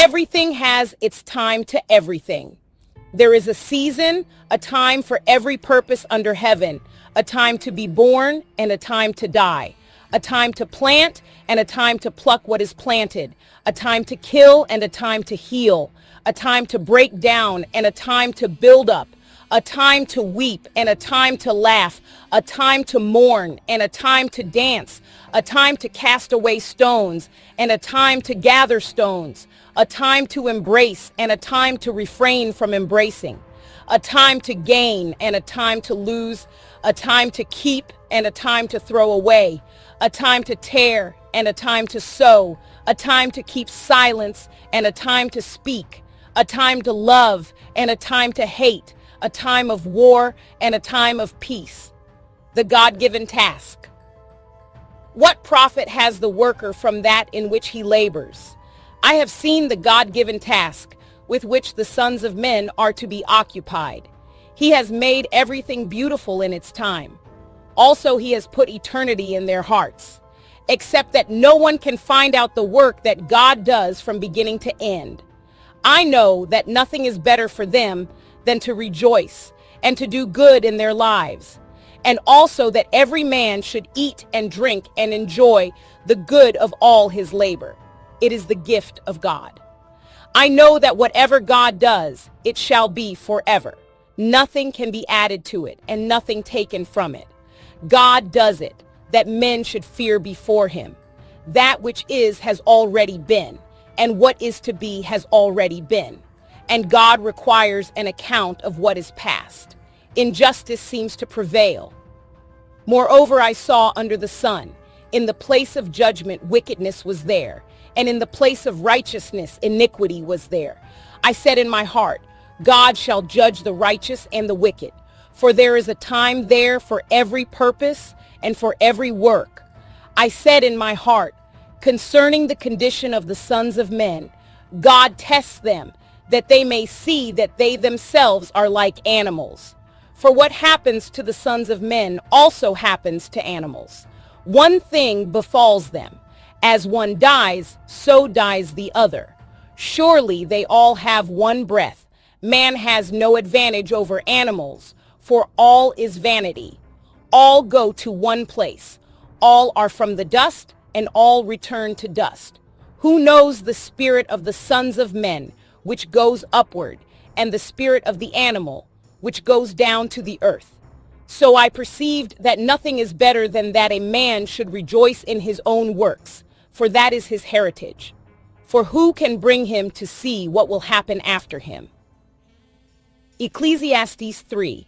Everything has its time to everything. There is a season, a time for every purpose under heaven, a time to be born and a time to die, a time to plant and a time to pluck what is planted, a time to kill and a time to heal, a time to break down and a time to build up, a time to weep and a time to laugh, a time to mourn and a time to dance, a time to cast away stones and a time to gather stones, a time to embrace and a time to refrain from embracing, a time to gain and a time to lose, a time to keep and a time to throw away, a time to tear and a time to sow, a time to keep silence and a time to speak, a time to love and a time to hate, a time of war and a time of peace. The God-given task. What profit has the worker from that in which he labors? I have seen the God-given task with which the sons of men are to be occupied. He has made everything beautiful in its time. Also, he has put eternity in their hearts, except that no one can find out the work that God does from beginning to end. I know that nothing is better for them than to rejoice and to do good in their lives, and also that every man should eat and drink and enjoy the good of all his labor. It is the gift of God. I know that whatever God does, it shall be forever. Nothing can be added to it and nothing taken from it. God does it, that men should fear before him. That which is has already been, and what is to be has already been. And God requires an account of what is past. Injustice seems to prevail. Moreover, I saw under the sun, in the place of judgment, wickedness was there, and in the place of righteousness, iniquity was there. I said in my heart, God shall judge the righteous and the wicked, for there is a time there for every purpose and for every work. I said in my heart, concerning the condition of the sons of men, God tests them, that they may see that they themselves are like animals. For what happens to the sons of men also happens to animals. One thing befalls them. As one dies, so dies the other. Surely they all have one breath. Man has no advantage over animals, for all is vanity. All go to one place. All are from the dust, and all return to dust. Who knows the spirit of the sons of men, which goes upward, and the spirit of the animal, which goes down to the earth? So I perceived that nothing is better than that a man should rejoice in his own works, for that is his heritage. For who can bring him to see what will happen after him? Ecclesiastes 3.